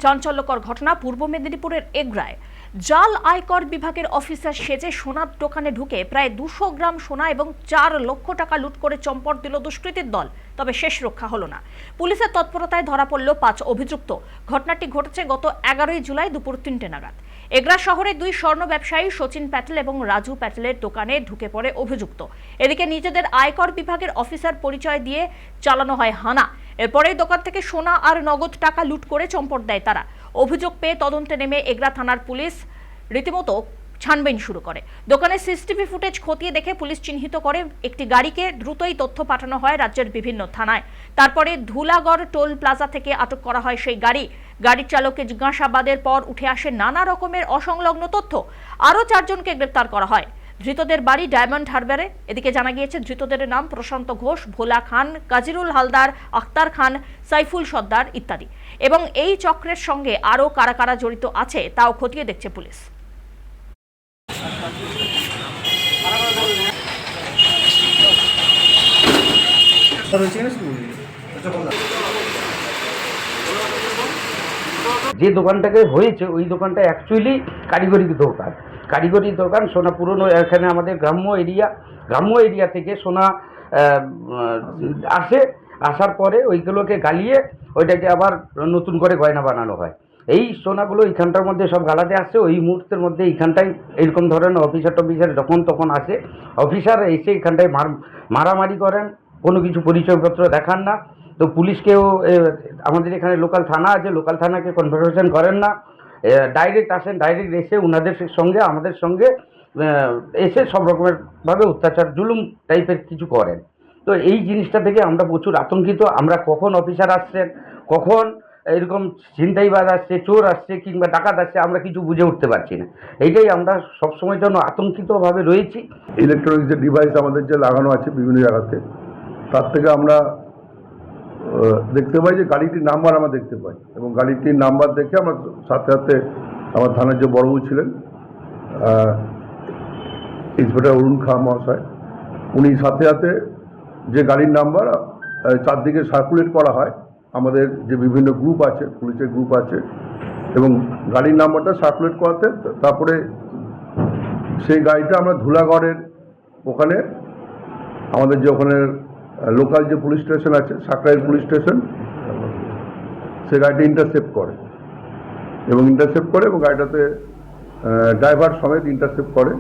চাঞ্চল্যকর ঘটনা পূর্ব মেদিনীপুরের এগরায়। জাল আয়কর বিভাগের অফিসার সেজে সোনার দোকানে ঢুকে প্রায় 200 গ্রাম সোনা এবং 4 লক্ষ টাকা লুট করে চম্পট দিল দুষ্কৃতীর দল। তবে শেষ রক্ষা হলো না। পুলিশের তৎপরতায় ধরা পড়ল 5 অভিযুক্ত। ঘটনাটি ঘটেছে গত 11 জুলাই দুপুর 3টে নাগাদ। এগরা শহরে 2 স্বর্ণ ব্যবসায়ী সচিন প্যাটেল এবং রাজু প্যাটেলের দোকানে ঢুকে পড়ে অভিযুক্ত। এদিকে নিজেদের আয়কর বিভাগের অফিসার পরিচয় দিয়ে চালানো হয় হানা। এরপরেই দোকান থেকে সোনা আর নগদ টাকা লুট করে চম্পট দেয় তারা। অভিযোগ পেয়ে তদন্তে নেমে এগরা থানার পুলিশ রীতিমতো ছানবিন শুরু করে। দোকানের সিসিটিভি ফুটেজ খতিয়ে দেখে পুলিশ চিহ্নিত করে একটি গাড়িকে দ্রুতই তথ্য পাঠানো হয় রাজ্যের বিভিন্ন থানায়। তারপরে ধুলাগড় টোল প্লাজা থেকে আটক করা হয় সেই গাড়ির চালককে জিজ্ঞাসাবাদের পর উঠে আসে নানা রকমের অসংলগ্ন তথ্য। আরও 4 জনকে গ্রেপ্তার করা হয়। ধৃতদের বাড়ি ডায়মন্ড হারবারে। এদিকে জানা গিয়েছে ধৃতদের নাম প্রশান্ত ঘোষ, ভোলা খান, কাজিরুল হালদার, আখতার খান, সাইফুল সর্দার ইত্যাদি। এবং এই চক্রের সঙ্গে আরও কারা কারা জড়িত আছে তাও খতিয়ে দেখছে পুলিশ। যে দোকানটাকে হয়েছে ওই দোকানটা অ্যাকচুয়ালি কারিগরি দোকান। সোনা পুরনো এখানে আমাদের গ্রাম্য এরিয়া থেকে সোনা আসার পরে ওইগুলোকে গালিয়ে ওইটাকে আবার নতুন করে গয়না বানানো হয়। এই সোনাগুলো এইখানটার মধ্যে সব গালাতে আসছে। ওই মুহূর্তের মধ্যে এইখানটায় এরকম ধরনের অফিসার যখন তখন আসে, অফিসার এসে এইখানটায় মারামারি করেন, কোনো কিছু পরিচয়পত্র দেখান না। তো পুলিশকেও আমাদের এখানে লোকাল থানা আছে, লোকাল থানাকে কনফার্মেশন করেন না, ডাইরেক্ট আসেন, ডাইরেক্ট এসে ওনাদের সঙ্গে আমাদের সঙ্গে এসে সব রকমের ভাবে অত্যাচার জুলুম টাইপের কিছু করেন। তো এই জিনিসটা থেকে আমরা প্রচুর আতঙ্কিত। আমরা কখন অফিসার আসছেন, কখন এরকম ছিনতাইবাজ আসছে, চোর আসছে কিংবা ডাকাত আসছে, আমরা কিছু বুঝে উঠতে পারছি না। এইটাই আমরা সবসময়ের জন্য আতঙ্কিতভাবে রয়েছি। ইলেকট্রনিক্স যে ডিভাইস আমাদের যে লাগানো আছে বিভিন্ন জায়গাতে, তার থেকে আমরা দেখতে পাই যে গাড়িটির নাম্বার আমরা দেখতে পাই, এবং গাড়িটির নাম্বার দেখে আমরা সাথে সাথে আমার থানার যে বড়বাবু ছিলেন ইন্সপেক্টর অরুণ খা মহাশয়, উনি সাথে সাথে যে গাড়ির নাম্বার চারদিকে সার্কুলেট করা হয়, আমাদের যে বিভিন্ন গ্রুপ আছে, পুলিশের গ্রুপ আছে, এবং গাড়ির নাম্বারটা সার্কুলেট করাতে তারপরে সেই গাড়িটা আমরা ধুলাগড়ের ওখানে আমাদের যে ওখানে লোকাল যে পুলিশ স্টেশন আছে, সাকরাইল পুলিশ স্টেশন, সে গাড়িটা ইন্টারসেপ্ট করে এবং গাড়িটাতে ড্রাইভার সমেত ইন্টারসেপ্ট করে।